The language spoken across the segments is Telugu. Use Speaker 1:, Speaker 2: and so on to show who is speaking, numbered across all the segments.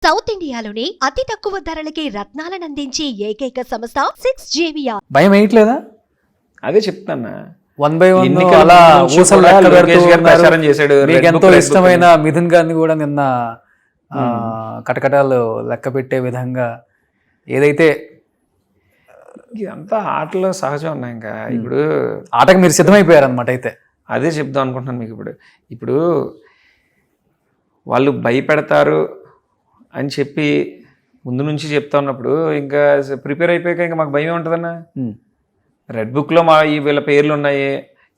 Speaker 1: సౌత్ ఇండియాలోనే అతి తక్కువ ధరలకి రత్నాలనందించే ఏకైక సంస్థ 6JVR.
Speaker 2: భయం వేయట్లేదా?
Speaker 3: అదే చెప్తాను.
Speaker 2: 1/1
Speaker 3: ఎన్నికల
Speaker 2: అలా
Speaker 3: ముందు
Speaker 2: ఊసలు
Speaker 3: కూడా
Speaker 2: లెక్క
Speaker 3: లోకేష్ గారు
Speaker 2: పెడుతూ
Speaker 3: ప్రచారం చేశాడు.
Speaker 2: మీకు
Speaker 3: రెడ్
Speaker 2: ఎంతో
Speaker 3: బుక్, రెడ్
Speaker 2: ఇష్టమైన
Speaker 3: బుక్
Speaker 2: మిథున్ గారిని కూడా నిన్న కటకటాలు లెక్క పెట్టే విధంగా ఏదైతే
Speaker 3: ఇదంతా ఆటలో సహజం ఉన్నాయి. ఇంకా ఇప్పుడు
Speaker 2: ఆటకు మీరు సిద్ధమైపోయారు అనమాట. అయితే
Speaker 3: అదే చెప్దాం అనుకుంటున్నాను మీకు. ఇప్పుడు వాళ్ళు భయపెడతారు అని చెప్పి ముందు నుంచి చెప్తా ఉన్నప్పుడు ఇంకా ప్రిపేర్ అయిపోయాక ఇంకా మాకు భయం ఉంటుందన్నా. రెడ్ బుక్లో వీళ్ళ పేర్లు ఉన్నాయి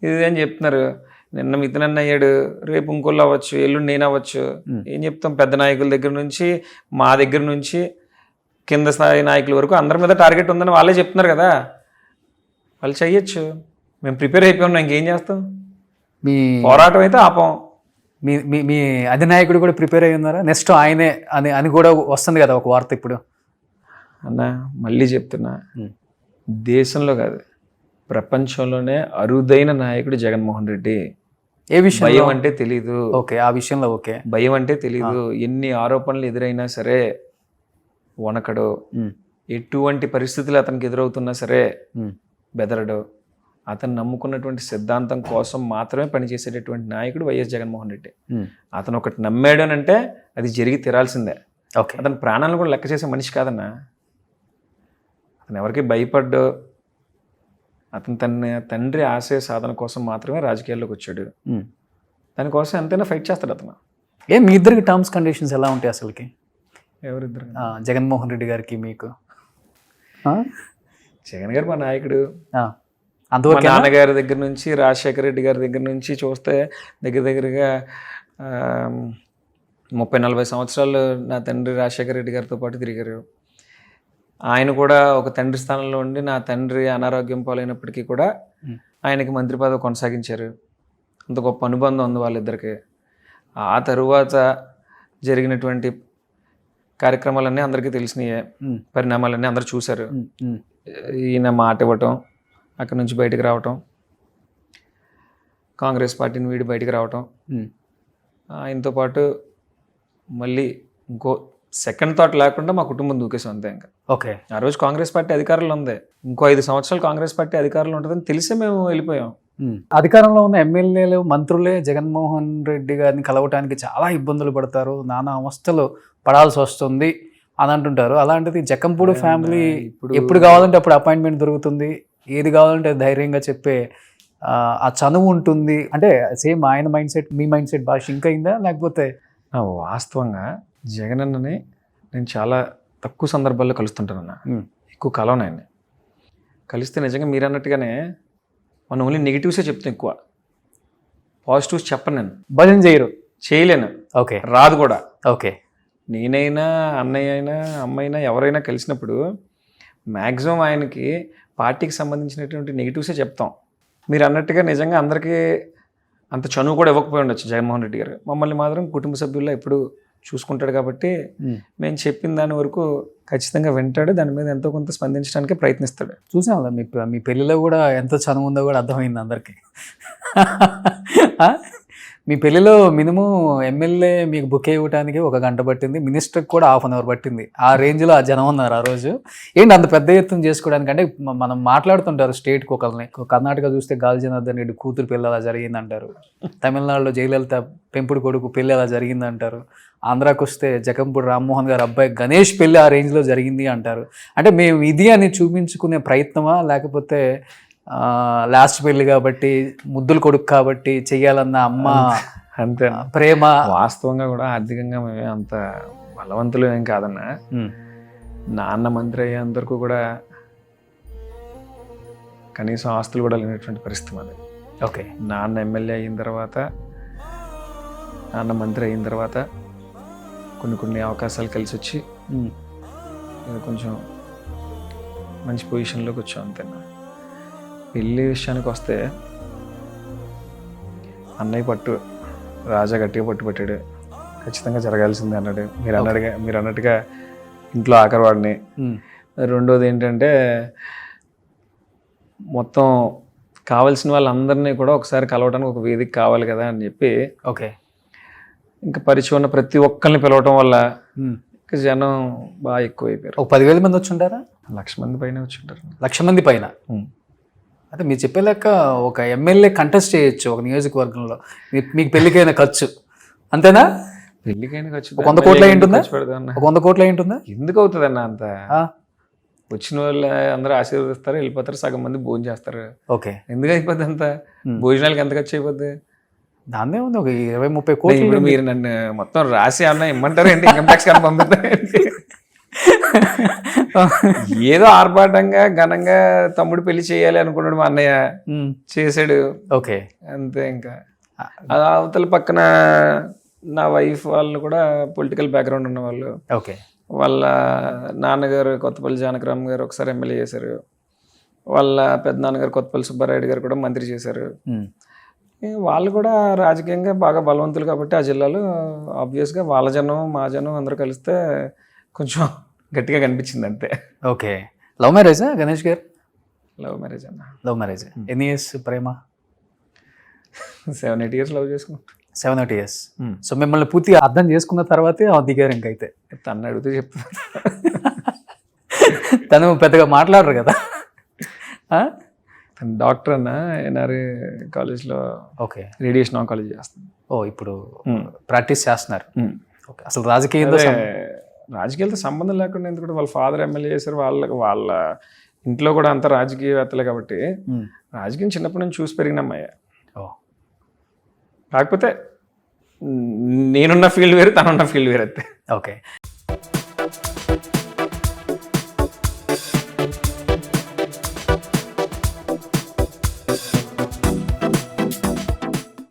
Speaker 3: ఇది అని చెప్తున్నారు. నిన్న మిథున్ అయ్యాడు, రేపు ఇంకోళ్ళు అవ్వచ్చు, ఎల్లుండి నేను అవ్వచ్చు. ఏం చెప్తాం? పెద్ద నాయకుల దగ్గర నుంచి మా దగ్గర నుంచి కింద స్థాయి నాయకుల వరకు అందరి మీద టార్గెట్ ఉందని వాళ్ళే చెప్తున్నారు కదా. వాళ్ళు చెయ్యొచ్చు, మేము ప్రిపేర్ అయిపోయాం, ఇంకేం చేస్తాం?
Speaker 2: మీ
Speaker 3: పోరాటం అయితే ఆపం.
Speaker 2: మీ మీ అధినాయకుడు కూడా ప్రిపేర్ అయి ఉన్నారా? నెక్స్ట్ ఆయనే అని కూడా వస్తుంది కదా ఒక వార్త ఇప్పుడు.
Speaker 3: అన్న మళ్ళీ చెప్తున్నా, దేశంలో కాదు ప్రపంచంలోనే అరుదైన నాయకుడు జగన్మోహన్ రెడ్డి.
Speaker 2: ఏ విషయం?
Speaker 3: భయం అంటే తెలీదు.
Speaker 2: ఓకే, ఆ విషయంలో ఓకే.
Speaker 3: భయం అంటే తెలీదు. ఎన్ని ఆరోపణలు ఎదురైనా సరే వనకడు. ఎటువంటి పరిస్థితులు అతనికి ఎదురవుతున్నా సరే బెదరడు. అతను నమ్ముకున్నటువంటి సిద్ధాంతం కోసం మాత్రమే పనిచేసేటటువంటి నాయకుడు వైఎస్ జగన్మోహన్ రెడ్డి. అతను ఒకటి నమ్మాడు అని అంటే అది జరిగి తీరాల్సిందే.
Speaker 2: ఓకే,
Speaker 3: అతని ప్రాణాలను కూడా లెక్క చేసే మనిషి కాదన్నా. అతను ఎవరికి భయపడ్డు. అతను తన తండ్రి ఆశయ సాధన కోసం మాత్రమే రాజకీయాల్లోకి వచ్చాడు. దానికోసం ఎంతైనా ఫైట్ చేస్తాడు అతను.
Speaker 2: మీ ఇద్దరికి టర్మ్స్ కండిషన్స్ ఎలా ఉంటాయి అసలుకి?
Speaker 3: ఎవరిద్దరు?
Speaker 2: జగన్మోహన్ రెడ్డి గారికి మీకు?
Speaker 3: జగన్ గారు మా నాయకుడు. మా
Speaker 2: అంతవరకు
Speaker 3: నాన్నగారి దగ్గర నుంచి రాజశేఖర రెడ్డి గారి దగ్గర నుంచి చూస్తే దగ్గరగా 30-40 సంవత్సరాలు నా తండ్రి రాజశేఖర రెడ్డి గారితో పాటు తిరిగారు. ఆయన కూడా ఒక తండ్రి స్థానంలో ఉండి నా తండ్రి అనారోగ్యం పాలైనప్పటికీ కూడా ఆయనకి మంత్రి పదవి కొనసాగించారు. అంత గొప్ప అనుబంధం ఉంది వాళ్ళిద్దరికి. ఆ తరువాత జరిగినటువంటి కార్యక్రమాలన్నీ అందరికీ తెలిసినాయే, పరిణామాలన్నీ అందరూ చూశారు. ఈయన మాట ఇవ్వటం, అక్కడి నుంచి బయటకు రావటం, కాంగ్రెస్ పార్టీని వీడి బయటకు రావటం, ఆయనతో పాటు మళ్ళీ ఇంకో సెకండ్ థాట్ లేకుండా మా కుటుంబం దూకేసాం అంతే. ఇంకా
Speaker 2: ఓకే,
Speaker 3: ఆ రోజు కాంగ్రెస్ పార్టీ అధికారంలో ఉంది, ఇంకో 5 సంవత్సరాలు కాంగ్రెస్ పార్టీ అధికారంలో ఉంటుందని తెలిసే మేము వెళ్ళిపోయాం.
Speaker 2: అధికారంలో ఉన్న ఎమ్మెల్యేలు మంత్రులే జగన్మోహన్ రెడ్డి గారిని కలవటానికి చాలా ఇబ్బందులు పడతారు, నానా అవస్థలు పడాల్సి వస్తుంది అని అంటుంటారు. అలాంటిది జక్కంపూడి ఫ్యామిలీ ఎప్పుడు కావాలంటే అప్పుడు అపాయింట్మెంట్ దొరుకుతుంది, ఏది కావాలంటే ధైర్యంగా చెప్పే ఆ చనువు ఉంటుంది. అంటే సేమ్ ఆయన మైండ్ సెట్ మీ మైండ్ సెట్ భాష ఇంకా అయిందా? లేకపోతే
Speaker 3: వాస్తవంగా జగన్ అన్నని నేను చాలా తక్కువ సందర్భాల్లో కలుస్తుంటానన్న. ఎక్కువ కలవను ఆయన్ని. కలిస్తే నిజంగా మీరు అన్నట్టుగానే మనం ఓన్లీ నెగిటివ్సే చెప్తాం, ఎక్కువ పాజిటివ్స్ చెప్పను. నేను
Speaker 2: భజన చేయలేను.
Speaker 3: ఓకే, రాదు కూడా.
Speaker 2: ఓకే,
Speaker 3: నేనైనా అన్నయ్య అయినా అమ్మైనా ఎవరైనా కలిసినప్పుడు మ్యాక్సిమం ఆయనకి పార్టీకి సంబంధించినటువంటి నెగిటివ్సే చెప్తాం. మీరు అన్నట్టుగా నిజంగా అందరికీ అంత చనువు కూడా ఇవ్వకపోయి ఉండొచ్చు జగన్మోహన్ రెడ్డి గారు. మమ్మల్ని మాత్రం కుటుంబ సభ్యుల్లో ఎప్పుడు చూసుకుంటాడు కాబట్టి మేము చెప్పిన దాని వరకు ఖచ్చితంగా వింటాడు, దాని మీద ఎంతో కొంత స్పందించడానికి ప్రయత్నిస్తాడు.
Speaker 2: చూసాం మీ పెళ్ళిలో కూడా ఎంత చనువు ఉందో కూడా అర్థమైంది అందరికీ. మీ పెళ్ళిలో మినిమం ఎమ్మెల్యే మీకు బుకే ఇవ్వడానికి 1 గంట పట్టింది, మినిస్టర్కి కూడా 1/2 అవర్ పట్టింది. ఆ రేంజ్లో ఆ జనం ఉన్నారు ఆ రోజు. ఏంటి అంత పెద్ద ఎత్తున చేసుకోవడానికి? అంటే మనం మాట్లాడుతుంటారు స్టేట్కి ఒకరిని. కర్ణాటక చూస్తే గాలి జనార్దన్ రెడ్డి కూతురు పెళ్ళి అలా జరిగిందంటారు, తమిళనాడులో జయలలిత పెంపుడు కొడుకు పెళ్ళి అలా జరిగిందంటారు, ఆంధ్రాకి వస్తే జగంపూడి రామ్మోహన్ గారు అబ్బాయి గణేష్ పెళ్ళి ఆ రేంజ్లో జరిగింది అంటారు. అంటే మేము ఇది అని చూపించుకునే ప్రయత్నమా, లేకపోతే లాస్ట్ పెళ్ళి కాబట్టి ముద్దులు కొడుకు కాబట్టి చెయ్యాలన్న అమ్మ
Speaker 3: అంతే
Speaker 2: ప్రేమ?
Speaker 3: వాస్తవంగా కూడా ఆర్థికంగా మేమే అంత బలవంతులు ఏం కాదన్నా. నాన్న మంత్రి అయ్యేంతవరకు కూడా కనీసం ఆస్తులు కూడా లేనటువంటి పరిస్థితి మాది.
Speaker 2: ఓకే,
Speaker 3: నాన్న ఎమ్మెల్యే అయిన తర్వాత, నాన్న మంత్రి అయిన తర్వాత కొన్ని అవకాశాలు కలిసి వచ్చి కొంచెం మంచి పొజిషన్లోకి వచ్చాం అంతేనా. పెళ్ళి విషయానికి వస్తే అన్నయ్య పట్టు రాజా గట్టిగా పట్టుబట్టాడు, ఖచ్చితంగా జరగాల్సిందే అన్నాడు. మీరు అన్నట్టుగా ఇంట్లో ఆఖరివాడిని. రెండోది ఏంటంటే మొత్తం కావాల్సిన వాళ్ళందరినీ కూడా ఒకసారి కలవడానికి ఒక వేదిక కావాలి కదా అని చెప్పి
Speaker 2: ఓకే
Speaker 3: ఇంకా పరిచయం ఉన్న ప్రతి ఒక్కరిని పిలవటం వల్ల జనం బాగా ఎక్కువైపోయారు.
Speaker 2: ఒక 10,000 మంది వచ్చి ఉంటారా?
Speaker 3: 1,00,000 మంది పైన వచ్చి ఉంటారు.
Speaker 2: 1,00,000 మంది పైన. అంటే మీరు చెప్పే లెక్క ఒక ఎమ్మెల్యే కంటెస్ట్ చేయొచ్చు ఒక నియోజకవర్గంలో, మీకు పెళ్లికైన ఖర్చు అంతేనా?
Speaker 3: పెళ్లికైనా ఖర్చు
Speaker 2: 100 కోట్ల ఏంటుందా?
Speaker 3: పెడతా
Speaker 2: 100 కోట్ల ఏంటుందా?
Speaker 3: ఎందుకు అవుతుందన్న అంత? వచ్చిన వాళ్ళు అందరూ ఆశీర్వదిస్తారు, వెళ్ళిపోతారు, సగం మంది భోజనం చేస్తారు.
Speaker 2: ఓకే,
Speaker 3: ఎందుకు అయిపోద్ది అంత? భోజనాలకి ఎంత ఖర్చు అయిపోద్ది?
Speaker 2: దాన్నే ఉంది ఒక 20-30 కోట్లు.
Speaker 3: ఇప్పుడు మీరు నన్ను మొత్తం రాసి అన్న ఇమ్మంటారు ఏంటి? ఇన్కమ్ ట్యాక్స్ కానీ పంపిస్తారు. ఏదో ఆర్భాటంగా ఘనంగా తమ్ముడు పెళ్లి చేయాలి అనుకున్నాడు మా అన్నయ్య, చేసాడు.
Speaker 2: ఓకే,
Speaker 3: అంతే. ఇంకా అవతల పక్కన నా వైఫ్ వాళ్ళు కూడా పొలిటికల్ బ్యాక్గ్రౌండ్ ఉన్న వాళ్ళు.
Speaker 2: ఓకే,
Speaker 3: వాళ్ళ నాన్నగారు కొత్తపల్లి జానకరామ్ గారు ఒకసారి ఎమ్మెల్యే చేశారు. వాళ్ళ పెద్ద నాన్నగారు కొత్తపల్లి సుబ్బారాయుడు గారు కూడా మంత్రి చేశారు. వాళ్ళు కూడా రాజకీయంగా బాగా బలవంతులు కాబట్టి ఆ జిల్లాలో ఆబ్వియస్గా వాళ్ళ జనం మా జనం అందరూ కలిస్తే కొంచెం గట్టిగా కనిపించింది అంతే.
Speaker 2: ఓకే. లవ్ మ్యారేజా గణేష్ గారు?
Speaker 3: లవ్ మ్యారేజ్ అన్న.
Speaker 2: Love marriage. ఎన్ని ఇయర్స్ ప్రేమ?
Speaker 3: 7-8 years లవ్ చేసుకున్నాం.
Speaker 2: 7-8 years. సో మిమ్మల్ని పూర్తిగా అర్థం చేసుకున్న తర్వాతే దిగారు ఇంకైతే.
Speaker 3: తను అడిగితే చెప్తాను.
Speaker 2: తను పెద్దగా మాట్లాడరు కదా.
Speaker 3: తను డాక్టర్ అన్న, ఎన్ఆర్ఏ కాలేజ్లో.
Speaker 2: ఓకే,
Speaker 3: రేడియేషన్ ఆంకాలజీ చేస్తాను.
Speaker 2: ఓ, ఇప్పుడు ప్రాక్టీస్ చేస్తున్నారు. ఓకే, అసలు
Speaker 3: రాజకీయాలతో సంబంధం లేకుండా, ఎందుకంటే వాళ్ళ ఫాదర్ ఎమ్మెల్యే చేశారు, వాళ్ళ ఇంట్లో కూడా అంత రాజకీయవేత్తలే కాబట్టి రాజకీయం చిన్నప్పటి నుంచి చూసి పెరిగిన అమ్మాయి. కాకపోతే నేనున్న ఫీల్డ్ వేరు, తనున్న ఫీల్డ్ వేరు అంతే.
Speaker 2: ఓకే.